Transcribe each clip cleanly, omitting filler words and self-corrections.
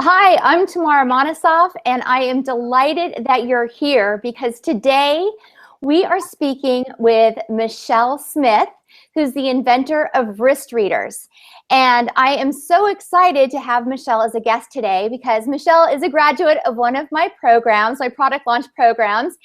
Hi, I'm Tamara Monosoff, and I am delighted that you're here because today we are speaking with Michelle Smith, who's the inventor of wrist readers. And I am so excited to have Michelle as a guest today because Michelle is a graduate of one of my programs, my product launch programs.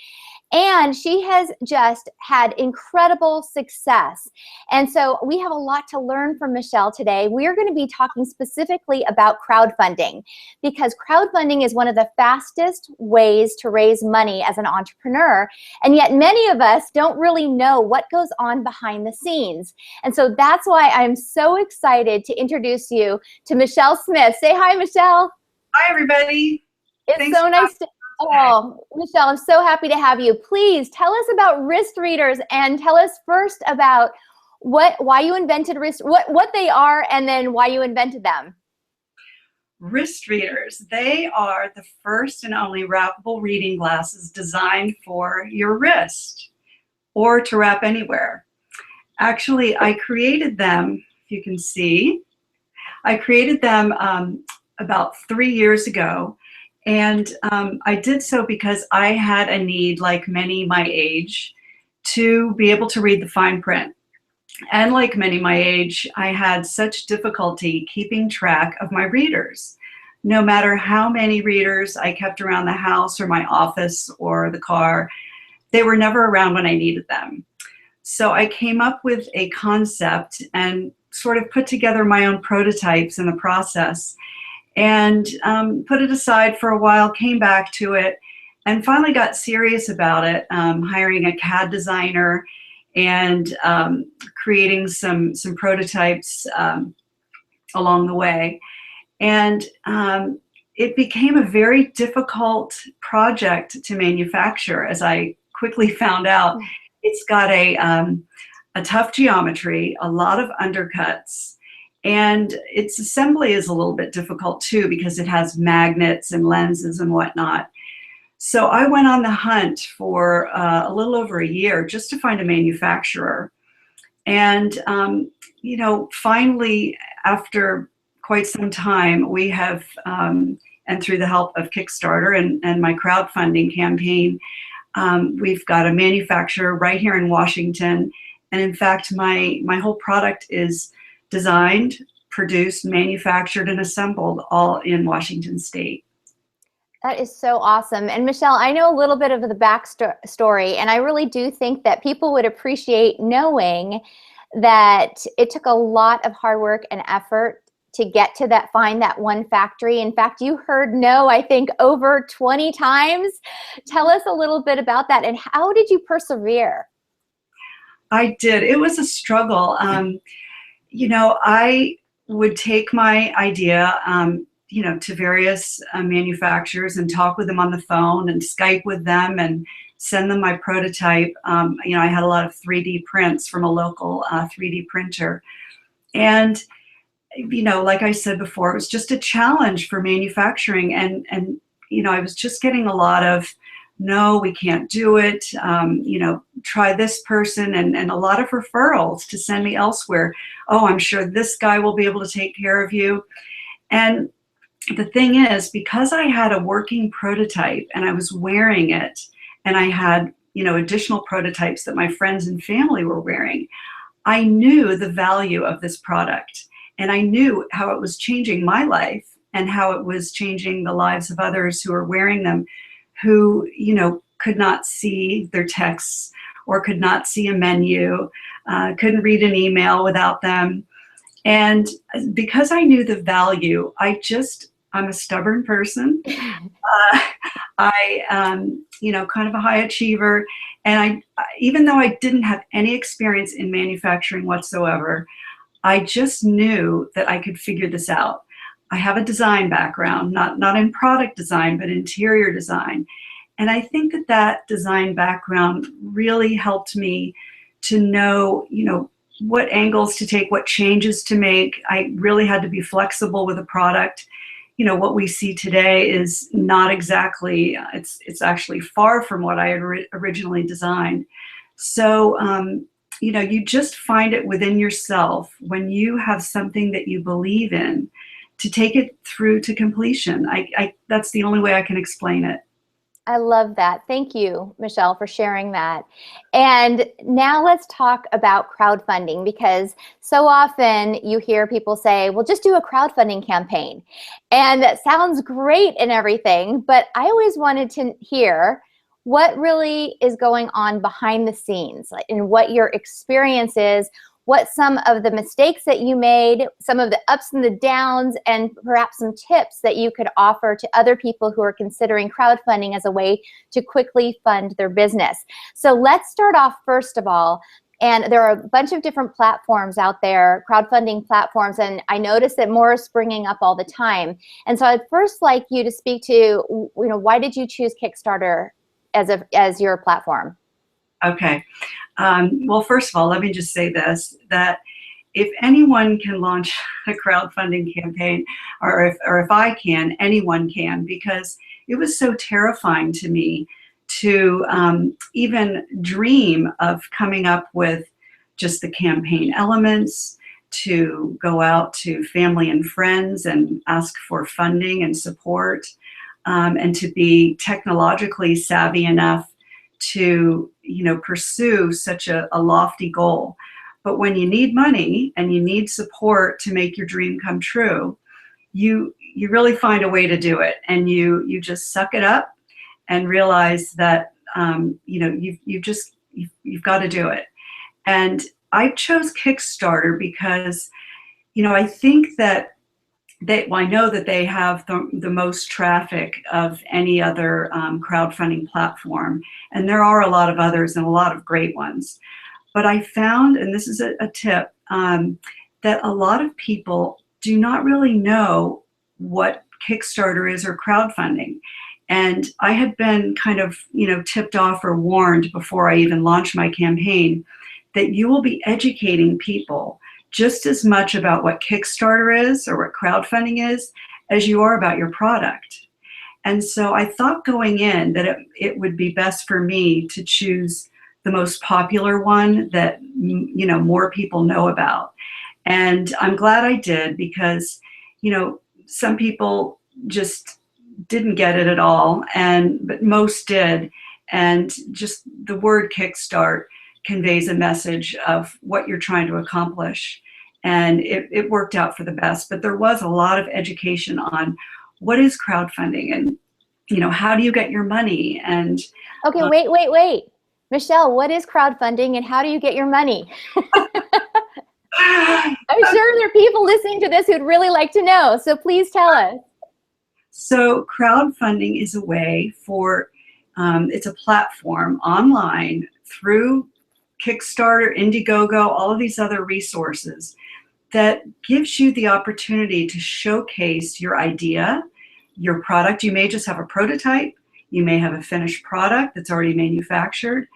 And she has just had incredible success. And so we have a lot to learn from Michelle today. We're going to be talking specifically about crowdfunding because crowdfunding is one of the fastest ways to raise money as an entrepreneur. And yet many of us don't really know what goes on behind the scenes. And so that's why I'm so excited to introduce you to Michelle Smith. Say hi, Michelle. Hi, everybody. It's so nice to Oh, Michelle, I'm so happy to have you. Please tell us about wrist readers and tell us first about why you invented what they are and then why you invented them. Wrist readers, they are the first and only wrappable reading glasses designed for your wrist or to wrap anywhere. Actually, I created them, if you can see, I created them about 3 years ago. And I did so because I had a need, like many my age, to be able to read the fine print. And like many my age, I had such difficulty keeping track of my readers. No matter how many readers I kept around the house or my office or the car, they were never around when I needed them. So I came up with a concept and sort of put together my own prototypes in the process. And put it aside for a while, came back to it, and finally got serious about it, hiring a CAD designer and creating some prototypes along the way. And it became a very difficult project to manufacture, as I quickly found out. It's got a tough geometry, a lot of undercuts, and its assembly is a little bit difficult too because it has magnets and lenses and whatnot. So I went on the hunt for a little over a year just to find a manufacturer. And, you know, finally, after quite some time, we have, and through the help of Kickstarter and my crowdfunding campaign, we've got a manufacturer right here in Washington. And in fact, my whole product is designed, produced, manufactured, and assembled all in Washington State. That is so awesome. And Michelle, I know a little bit of the backstory, and I really do think that people would appreciate knowing that it took a lot of hard work and effort to get to find that one factory. In fact, you heard no, I think, over 20 times. Tell us a little bit about that, and how did you persevere? I did. It was a struggle. You know, I would take my idea, you know, to various manufacturers and talk with them on the phone and Skype with them and send them my prototype. You know, I had a lot of 3D prints from a local 3D printer. And, you know, like I said before, it was just a challenge for manufacturing. And you know, I was just getting a lot of, no, we can't do it, you know, try this person, and a lot of referrals to send me elsewhere. Oh, I'm sure this guy will be able to take care of you. And the thing is, because I had a working prototype and I was wearing it, and I had, you know, additional prototypes that my friends and family were wearing, I knew the value of this product. And I knew how it was changing my life and how it was changing the lives of others who are wearing them, who, you know, could not see their texts or could not see a menu, couldn't read an email without them. And because I knew the value, I'm a stubborn person. You know, kind of a high achiever. And even though I didn't have any experience in manufacturing whatsoever, I just knew that I could figure this out. I have a design background, not in product design, but interior design. And I think that design background really helped me to know, you know, what angles to take, what changes to make. I really had to be flexible with a product. You know, what we see today is not exactly, it's actually far from what I had originally designed. So, you know, you just find it within yourself when you have something that you believe in take it through to completion. That's the only way I can explain it. I love that. Thank you, Michelle, for sharing that. And now let's talk about crowdfunding, because so often you hear people say, well, just do a crowdfunding campaign. And that sounds great and everything, but I always wanted to hear what really is going on behind the scenes, like, and what your experience is, what some of the mistakes that you made, some of the ups and the downs, and perhaps some tips that you could offer to other people who are considering crowdfunding as a way to quickly fund their business. So let's start off first of all, and there are a bunch of different platforms out there, crowdfunding platforms, and I notice that more are springing up all the time. And so I'd first like you to speak to, why did you choose Kickstarter as your platform? Okay. Well, first of all, let me just say this, that if anyone can launch a crowdfunding campaign, or if I can, anyone can, because it was so terrifying to me to even dream of coming up with just the campaign elements, to go out to family and friends and ask for funding and support, and to be technologically savvy enough to pursue such a lofty goal. But when you need money and you need support to make your dream come true, you really find a way to do it, and you just suck it up and realize that you've got to do it. And I chose Kickstarter because I think that I know that they have the most traffic of any other crowdfunding platform, and there are a lot of others and a lot of great ones. But I found, and this is a tip, that a lot of people do not really know what Kickstarter is or crowdfunding. And I had been kind of tipped off or warned before I even launched my campaign that you will be educating people just as much about what Kickstarter is or what crowdfunding is as you are about your product. And so I thought going in that it would be best for me to choose the most popular one that more people know about. And I'm glad I did, because some people just didn't get it at all, but most did. And just the word Kickstart conveys a message of what you're trying to accomplish. And it worked out for the best. But there was a lot of education on what is crowdfunding and, how do you get your money? And okay, wait. Michelle, what is crowdfunding and how do you get your money? I'm sure there are people listening to this who'd really like to know. So please tell us. So crowdfunding is a way for, it's a platform online through Kickstarter, Indiegogo, all of these other resources that gives you the opportunity to showcase your idea, your product. You may just have a prototype, you may have a finished product that's already manufactured,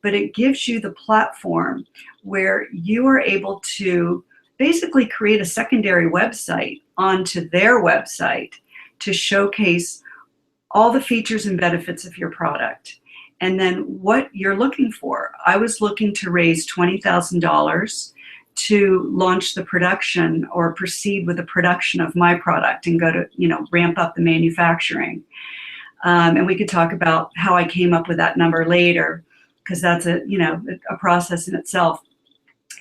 but it gives you the platform where you are able to basically create a secondary website onto their website to showcase all the features and benefits of your product. And then what you're looking for. I was looking to raise $20,000 to launch the production or proceed with the production of my product and go to, ramp up the manufacturing. And we could talk about how I came up with that number later, because that's a process in itself.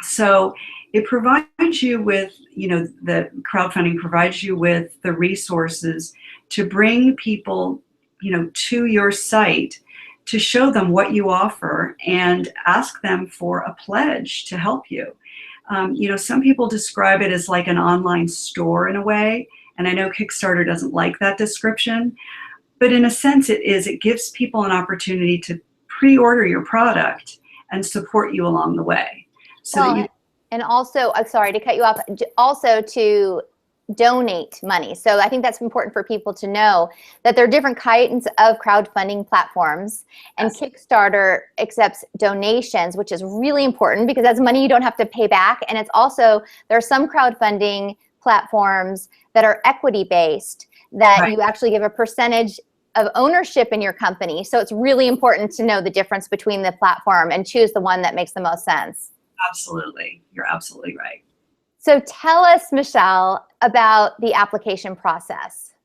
So it provides you with, the crowdfunding provides you with the resources to bring people, to your site, to show them what you offer and ask them for a pledge to help you. Some people describe it as like an online store in a way, and I know Kickstarter doesn't like that description, but in a sense it is. It gives people an opportunity to pre-order your product and support you along the way. And also, I'm sorry to cut you off, also to donate money. So I think that's important for people to know that there are different kinds of crowdfunding platforms, and yes. Kickstarter accepts donations, which is really important because that's money you don't have to pay back. And it's also, there are some crowdfunding platforms that are equity-based, that right. You actually give a percentage of ownership in your company. So it's really important to know the difference between the platform and choose the one that makes the most sense. Absolutely. You're absolutely right. So tell us, Michelle, about the application process.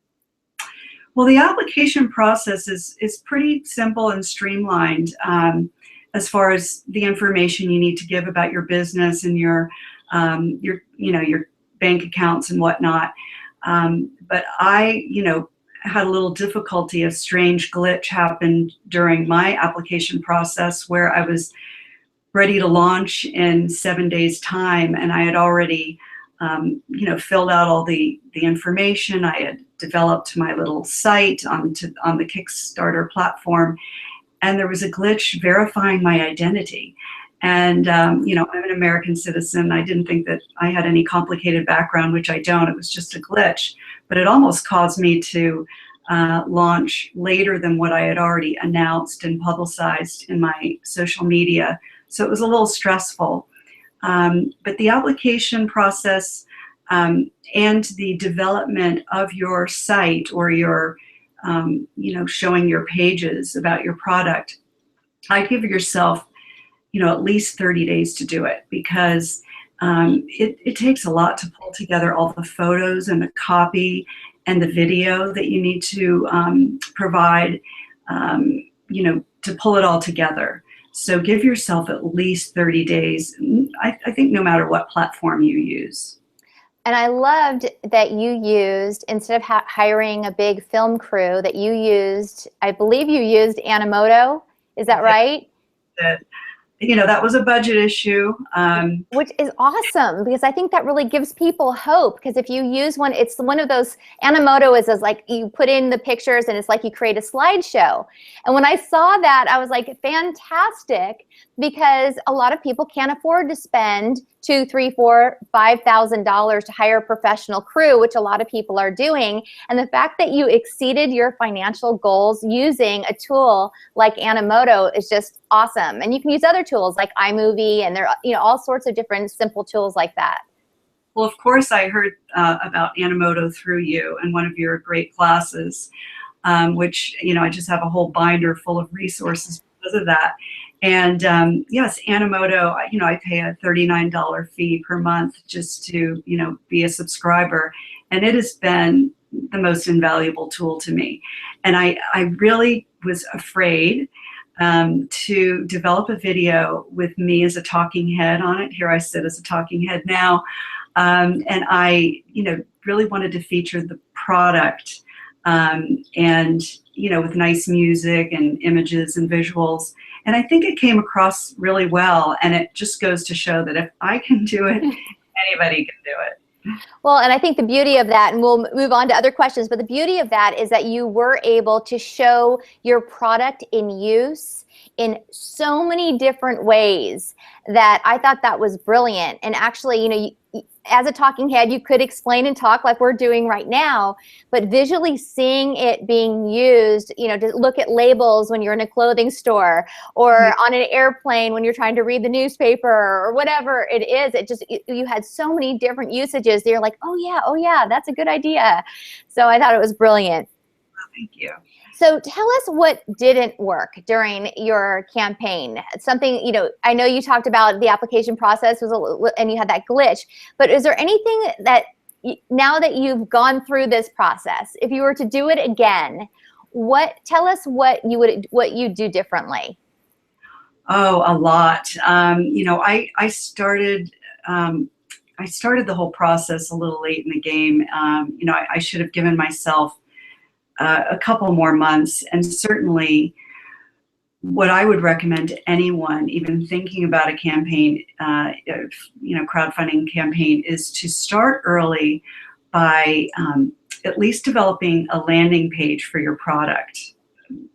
Well, the application process is pretty simple and streamlined as far as the information you need to give about your business and your bank accounts and whatnot. But I, had a little difficulty. A strange glitch happened during my application process where I was ready to launch in 7 days' time, and I had already filled out all the information. I had developed my little site on the Kickstarter platform, and there was a glitch verifying my identity. And I'm an American citizen. I didn't think that I had any complicated background, which I don't. It was just a glitch, but it almost caused me to launch later than what I had already announced and publicized in my social media. So it was a little stressful. But the application process and the development of your site or your, showing your pages about your product, I'd give yourself, at least 30 days to do it, because it takes a lot to pull together all the photos and the copy and the video that you need to provide, to pull it all together. So give yourself at least 30 days, I think, no matter what platform you use. And I loved that you used, instead of hiring a big film crew, that you used, I believe you used Animoto. Is that right? That was a budget issue. Which is awesome, because I think that really gives people hope. Because if you use one, it's one of those, Animoto is like you put in the pictures and it's like you create a slideshow. And when I saw that, I was like, fantastic, because a lot of people can't afford to spend $2,000, $3,000, $4,000, $5,000 to hire a professional crew, which a lot of people are doing. And the fact that you exceeded your financial goals using a tool like Animoto is just awesome. And you can use other tools like iMovie, and there are all sorts of different simple tools like that. Well, of course, I heard about Animoto through you and one of your great classes, which I just have a whole binder full of resources because of that. And yes, Animoto, I pay a $39 fee per month just to, be a subscriber. And it has been the most invaluable tool to me. And I really was afraid to develop a video with me as a talking head on it. Here I sit as a talking head now. And I, really wanted to feature the product and, with nice music and images and visuals. And I think it came across really well. And it just goes to show that if I can do it, anybody can do it. Well, and I think the beauty of that, and we'll move on to other questions, but the beauty of that is that you were able to show your product in use in so many different ways that I thought that was brilliant. And actually, as a talking head, you could explain and talk like we're doing right now, but visually seeing it being used, to look at labels when you're in a clothing store or on an airplane when you're trying to read the newspaper or whatever it is, you had so many different usages that you're like, oh yeah, that's a good idea. So I thought it was brilliant. Well, thank you. So tell us what didn't work during your campaign. Something, I know you talked about the application process and you had that glitch, but is there anything that now that you've gone through this process, if you were to do it again, tell us what you do differently? Oh, a lot. I started the whole process a little late in the game. I should have given myself a couple more months, and certainly what I would recommend to anyone even thinking about a campaign, crowdfunding campaign, is to start early by at least developing a landing page for your product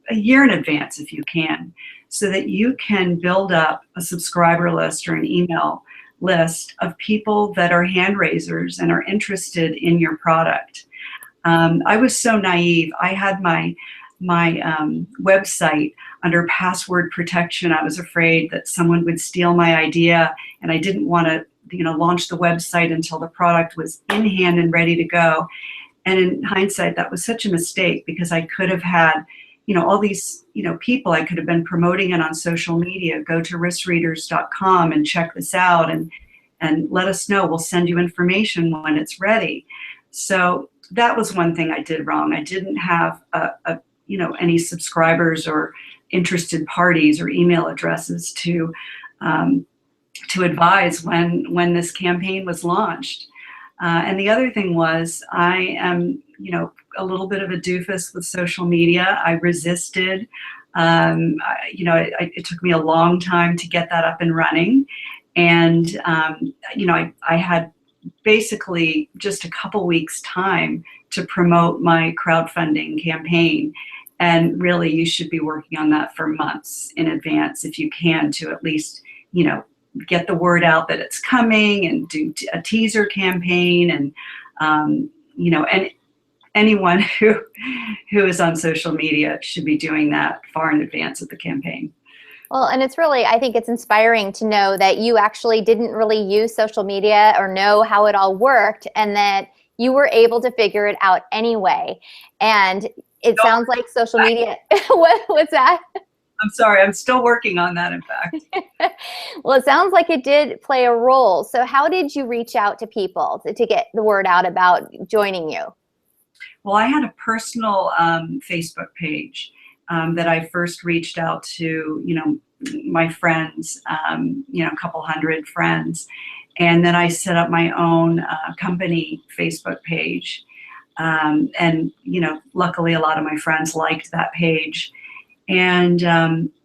a year in advance if you can, so that you can build up a subscriber list or an email list of people that are hand raisers and are interested in your product. I was so naive. I had my website under password protection. I was afraid that someone would steal my idea, and I didn't want to, launch the website until the product was in hand and ready to go. And in hindsight, that was such a mistake, because I could have had, all these, people I could have been promoting it on social media. Go to wristreaders.com and check this out. And and let us know. We'll send you information when it's ready. So that was one thing I did wrong. I didn't have any subscribers or interested parties or email addresses to advise when this campaign was launched. And the other thing was, I am, a little bit of a doofus with social media. I resisted. It took me a long time to get that up and running. And, I had basically just a couple weeks time to promote my crowdfunding campaign. And really, you should be working on that for months in advance if you can, to at least, get the word out that it's coming, and do a teaser campaign, and and anyone who is on social media should be doing that far in advance of the campaign. Well, and it's really, I think it's inspiring to know that you actually didn't really use social media or know how it all worked, and that you were able to figure it out anyway. And it sounds like social media, what's that? I'm sorry, I'm still working on that, in fact. Well, it sounds like it did play a role. So how did you reach out to people to get the word out about joining you? Well, I had a personal Facebook page that I first reached out to, my friends, a couple hundred friends. And then I set up my own company Facebook page. And luckily a lot of my friends liked that page. And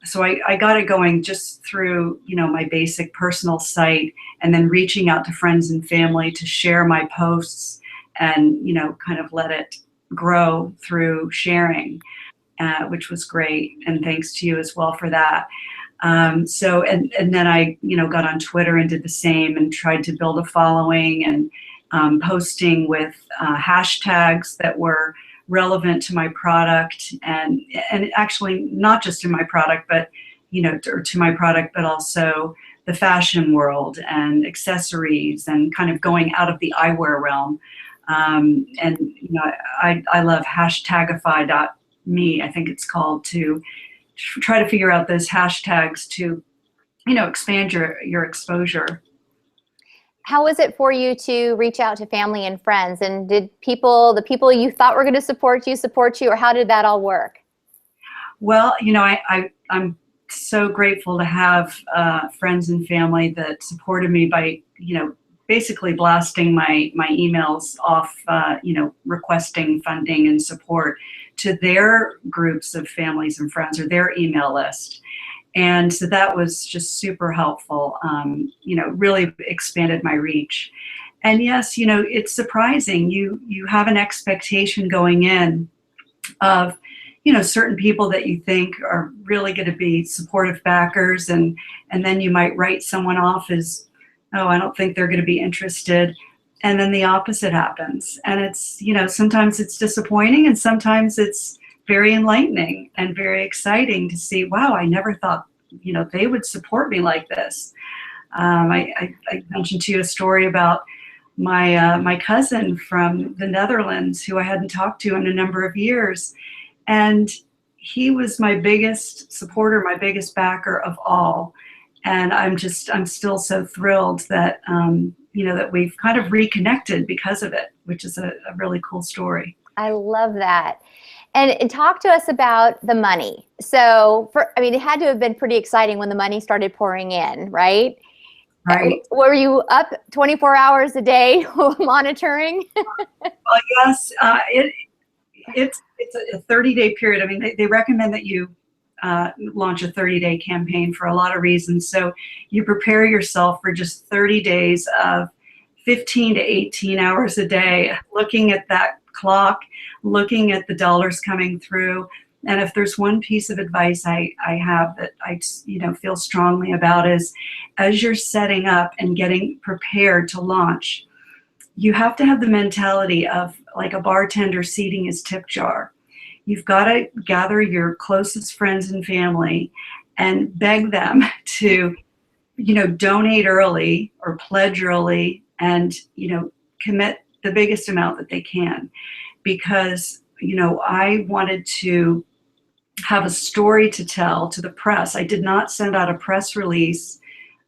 so I got it going just through, my basic personal site, and then reaching out to friends and family to share my posts and, kind of let it grow through sharing, which was great. And thanks to you as well for that. And then I, got on Twitter and did the same, and tried to build a following, and posting with hashtags that were relevant to my product, and actually not just to my product, but to my product, but also the fashion world and accessories, and kind of going out of the eyewear realm. I love hashtagify.me, I think it's called, to try to figure out those hashtags to expand your exposure. How was it for you to reach out to family and friends? And did the people you thought were going to support you, or how did that all work? Well, I'm so grateful to have friends and family that supported me by, basically blasting my emails off, requesting funding and support to their groups of families and friends, or their email list. And so that was just super helpful, really expanded my reach. And yes, it's surprising. You have an expectation going in of, certain people that you think are really going to be supportive backers. And then you might write someone off as, oh, I don't think they're going to be interested. And then the opposite happens. And it's, sometimes it's disappointing, and sometimes it's very enlightening and very exciting to see, wow, I never thought, they would support me like this. I mentioned to you a story about my cousin from the Netherlands, who I hadn't talked to in a number of years. And he was my biggest supporter, my biggest backer of all. And I'm still so thrilled that, that we've kind of reconnected because of it, which is a really cool story. I love that. And talk to us about the money. So, it had to have been pretty exciting when the money started pouring in, right? Right. Were you up 24 hours a day monitoring? Well, yes. It's a 30-day period. They recommend that you launch a 30-day campaign for a lot of reasons. So you prepare yourself for just 30 days of 15 to 18 hours a day, looking at that clock, looking at the dollars coming through. And if there's one piece of advice I have that I feel strongly about, is as you're setting up and getting prepared to launch, you have to have the mentality of like a bartender seating his tip jar. You've got to gather your closest friends and family and beg them to, donate early or pledge early, and, commit the biggest amount that they can. Because, I wanted to have a story to tell to the press. I did not send out a press release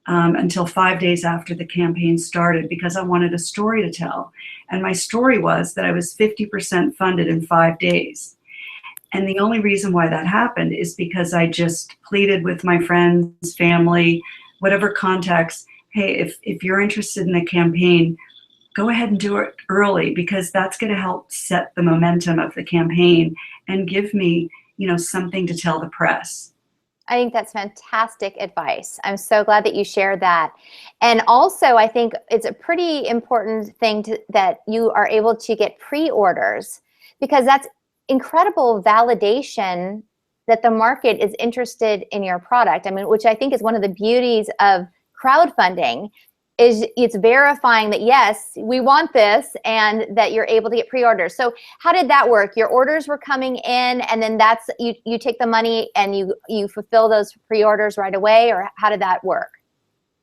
until 5 days after the campaign started, because I wanted a story to tell. And my story was that I was 50% funded in 5 days. And the only reason why that happened is because I just pleaded with my friends, family, whatever contacts, hey, if you're interested in a campaign, go ahead and do it early, because that's going to help set the momentum of the campaign and give me, something to tell the press. I think that's fantastic advice. I'm so glad that you shared that. And also, I think it's a pretty important thing that you are able to get pre-orders, because that's incredible validation that the market is interested in your product. I mean, which I think is one of the beauties of crowdfunding, is it's verifying that, yes, we want this, and that you're able to get pre-orders. So how did that work? Your orders were coming in, and then that's you take the money and you fulfill those pre-orders right away, or how did that work?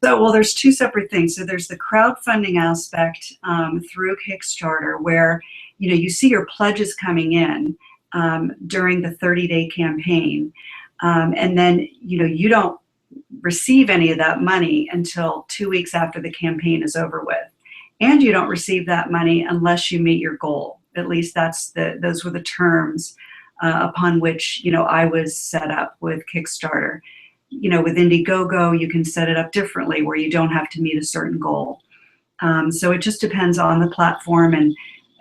So, well, there's two separate things. So there's the crowdfunding aspect through Kickstarter, where you see your pledges coming in during the 30-day campaign, and then you don't receive any of that money until 2 weeks after the campaign is over with, and you don't receive that money unless you meet your goal. At least those were the terms upon which I was set up with Kickstarter. With Indiegogo, you can set it up differently, where you don't have to meet a certain goal. So it just depends on the platform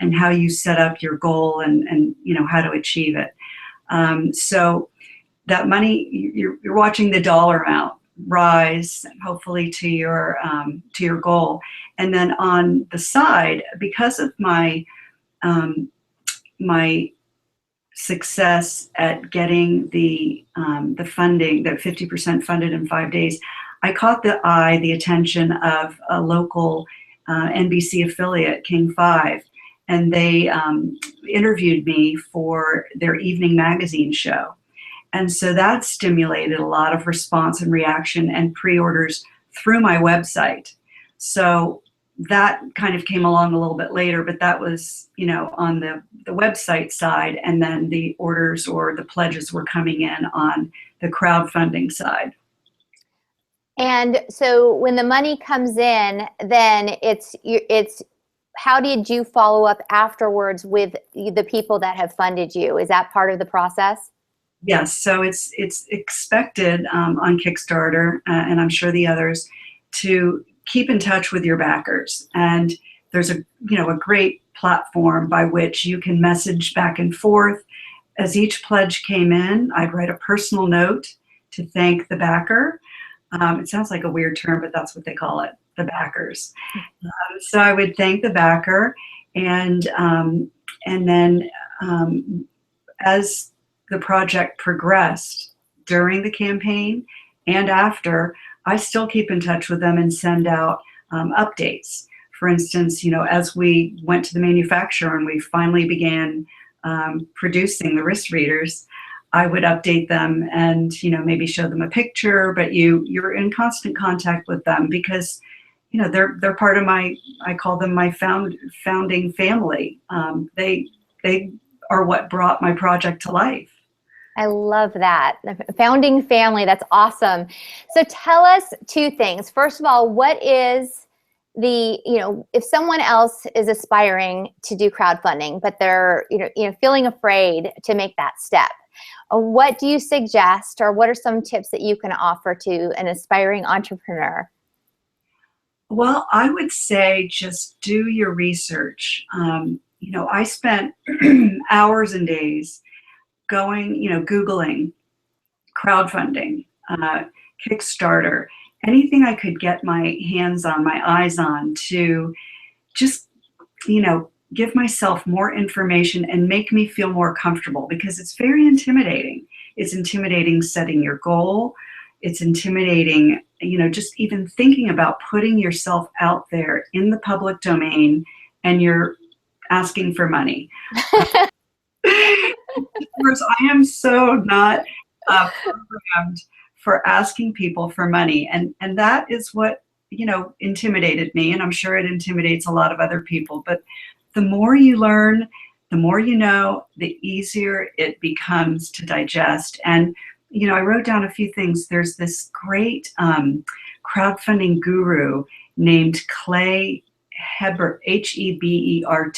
and how you set up your goal and how to achieve it. So that money, you're watching the dollar amount rise, hopefully to your goal. And then on the side, because of my success at getting the funding, that 50% funded in 5 days, I caught the attention of a local NBC affiliate, King 5, and they interviewed me for their evening magazine show. And so that stimulated a lot of response and reaction and pre-orders through my website. So that kind of came along a little bit later, but that was, on the website side, and then the orders or the pledges were coming in on the crowdfunding side. And so when the money comes in, then it's how did you follow up afterwards with the people that have funded you? Is that part of the process? Yes, so it's expected on Kickstarter, and I'm sure the others, to keep in touch with your backers. And there's a great platform by which you can message back and forth. As each pledge came in, I'd write a personal note to thank the backer. It sounds like a weird term, but that's what they call it, the backers. So I would thank the backer, and then as the project progressed during the campaign and after, I still keep in touch with them and send out updates. For instance, as we went to the manufacturer and we finally began producing the wrist readers, I would update them and maybe show them a picture. But you're in constant contact with them, because they're part of I call them my founding family. They are what brought my project to life. I love that. The founding family, that's awesome. So tell us two things. First of all, what is if someone else is aspiring to do crowdfunding, but they're, feeling afraid to make that step, what do you suggest, or what are some tips that you can offer to an aspiring entrepreneur? Well, I would say just do your research. I spent hours and days going, Googling crowdfunding, Kickstarter, anything I could get my hands on, my eyes on, to just, give myself more information and make me feel more comfortable, because it's very intimidating. It's intimidating setting your goal. It's intimidating, just even thinking about putting yourself out there in the public domain, and you're asking for money. I am so not programmed for asking people for money, and that is what intimidated me, and I'm sure it intimidates a lot of other people. But the more you learn, the more you know, the easier it becomes to digest. And I wrote down a few things. There's this great crowdfunding guru named Clay Hebert, Hebert.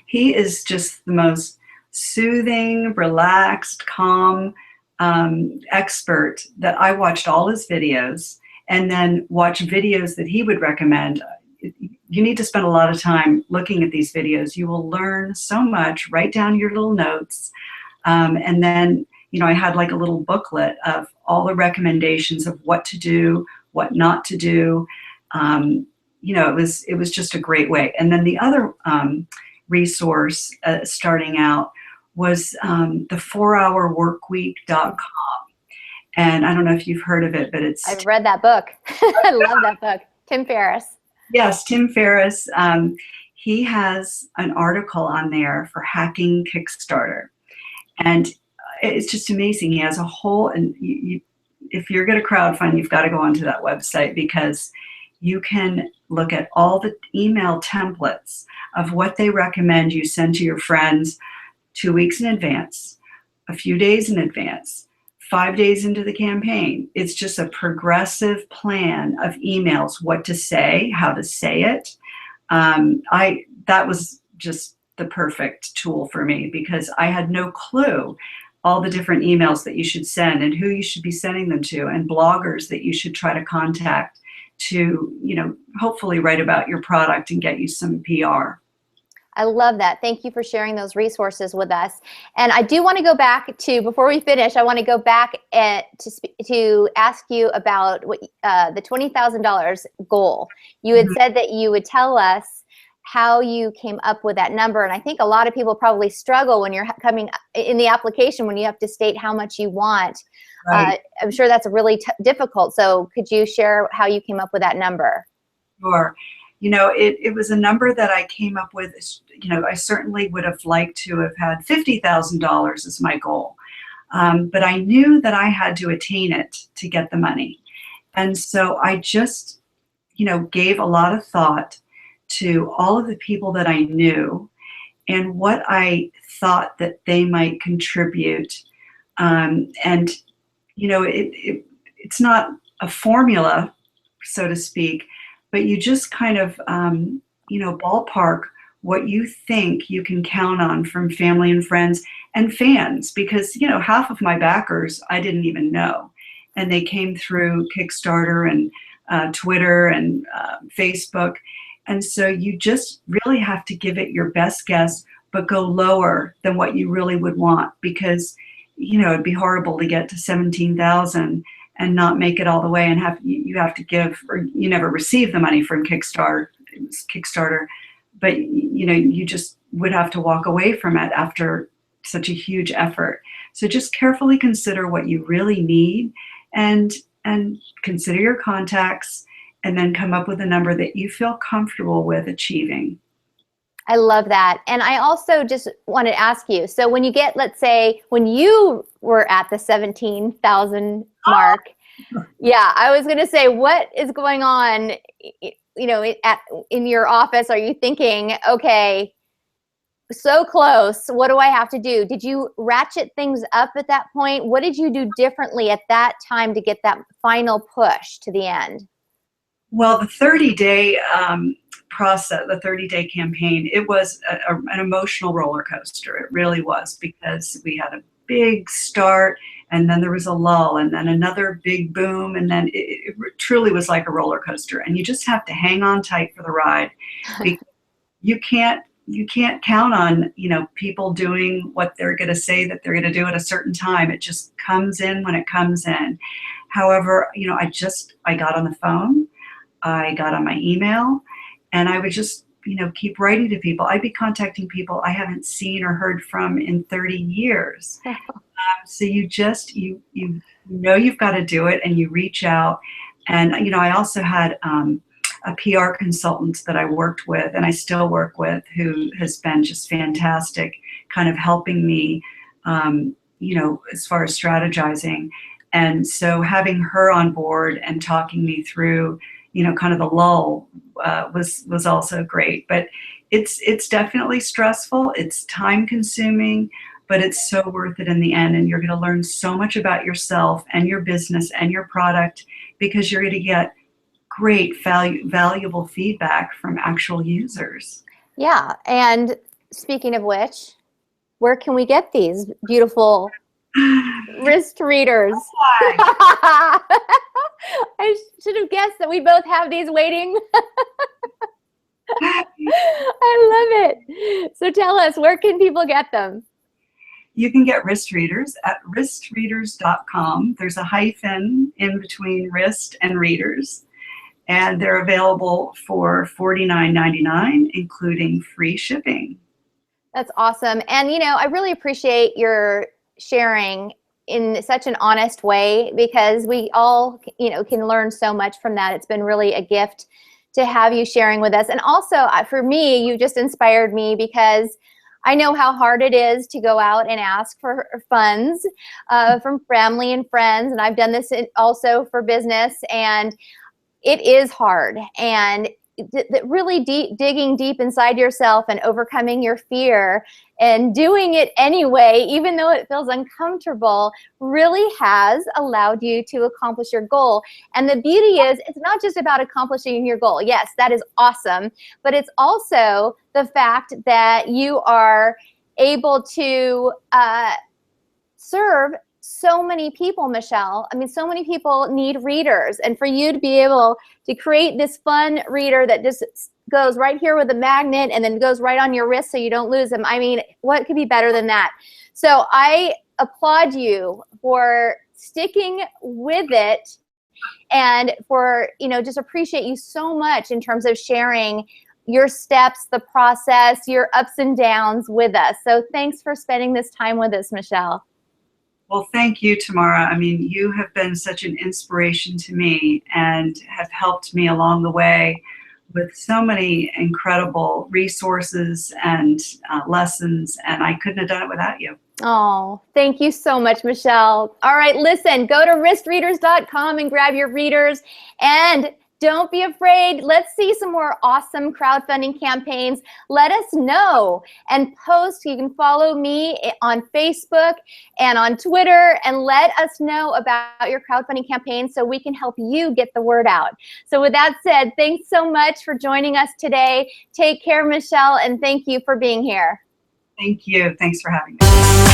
He is just the most soothing, relaxed, calm expert that I watched all his videos and then watch videos that he would recommend. You need to spend a lot of time looking at these videos. You will learn so much. Write down your little notes. And then, I had like a little booklet of all the recommendations of what to do, what not to do. It was just a great way. And then the other resource starting out was the 4hourworkweek.com. And I don't know if you've heard of it, but I've read that book. I love that book. Tim Ferriss. Yes, Tim Ferriss. He has an article on there for hacking Kickstarter. And it's just amazing. He has a whole, and if you're going to crowdfund, you've got to go onto that website, because you can look at all the email templates of what they recommend you send to your friends 2 weeks in advance, a few days in advance, 5 days into the campaign. It's just a progressive plan of emails, what to say, how to say it. That was just the perfect tool for me, because I had no clue all the different emails that you should send and who you should be sending them to, and bloggers that you should try to contact to, hopefully write about your product and get you some PR. I love that. Thank you for sharing those resources with us. And I do want to go back to, before we finish, I want to go back to ask you about what, the $20,000 goal. You had said that you would tell us how you came up with that number. And I think a lot of people probably struggle when you're coming in the application, when you have to state how much you want. Right. I'm sure that's really difficult. So could you share how you came up with that number? Sure. It was a number that I came up with. I certainly would have liked to have had $50,000 as my goal. But I knew that I had to attain it to get the money. And so I just, gave a lot of thought to all of the people that I knew and what I thought that they might contribute. It's not a formula, so to speak, but you just kind of, ballpark what you think you can count on from family and friends and fans, because, half of my backers I didn't even know. And they came through Kickstarter and Twitter and Facebook. And so you just really have to give it your best guess, but go lower than what you really would want, because, it'd be horrible to get to 17,000 and not make it all the way, and you have to give, or you never receive the money from Kickstarter, but you just would have to walk away from it after such a huge effort. So just carefully consider what you really need, and consider your contacts, and then come up with a number that you feel comfortable with achieving. I love that. And I also just want to ask you, so when you get, let's say, when you were at the 17,000 mark, yeah, I was going to say, what is going on, in your office? Are you thinking, okay, so close, what do I have to do? Did you ratchet things up at that point? What did you do differently at that time to get that final push to the end? Well, the 30-day process, the 30-day campaign, it was an emotional roller coaster. It really was, because we had a big start, and then there was a lull, and then another big boom, and then it truly was like a roller coaster. And you just have to hang on tight for the ride, because you can't count on people doing what they're going to say that they're going to do at a certain time. It just comes in when it comes in. However, I got on the phone, I got on my email, and I would just keep writing to people. I'd be contacting people I haven't seen or heard from in 30 years. So you've got to do it, and you reach out. And I also had a PR consultant that I worked with, and I still work with, who has been just fantastic, kind of helping me, as far as strategizing. And so having her on board and talking me through, kind of the lull was also great. But it's definitely stressful. It's time consuming. but it's so worth it in the end. And you're going to learn so much about yourself and your business and your product, because you're going to get great valuable feedback from actual users. Yeah. And speaking of which, where can we get these beautiful wrist readers? I should have guessed that we both have these waiting. I love it. So tell us, where can people get them? You can get wrist readers at wristreaders.com. There's a hyphen in between wrist and readers, and they're available for $49.99, including free shipping. That's awesome. And, you know, I really appreciate your sharing in such an honest way, because we all, you know, can learn so much from that. It's been really a gift to have you sharing with us. And also for me, you just inspired me, because I know how hard it is to go out and ask for funds from family and friends. And I've done this also for business, and it is hard. And really digging deep inside yourself and overcoming your fear and doing it anyway, even though it feels uncomfortable, really has allowed you to accomplish your goal. And the beauty is, it's not just about accomplishing your goal. Yes, that is awesome. But it's also the fact that you are able to serve so many people, Michelle. I mean, so many people need readers. And for you to be able to create this fun reader that just goes right here with a magnet and then goes right on your wrist so you don't lose them. I mean, what could be better than that? So I applaud you for sticking with it, and for, you know, just appreciate you so much in terms of sharing your steps, the process, your ups and downs with us. So thanks for spending this time with us, Michelle. Well, thank you, Tamara. I mean, you have been such an inspiration to me and have helped me along the way with so many incredible resources and lessons, and I couldn't have done it without you. Oh, thank you so much, Michelle. All right, listen, go to wristreaders.com and grab your readers, and don't be afraid. Let's see some more awesome crowdfunding campaigns. Let us know and post. You can follow me on Facebook and on Twitter, and let us know about your crowdfunding campaign so we can help you get the word out. So with that said, thanks so much for joining us today. Take care, Michelle, and thank you for being here. Thank you. Thanks for having me.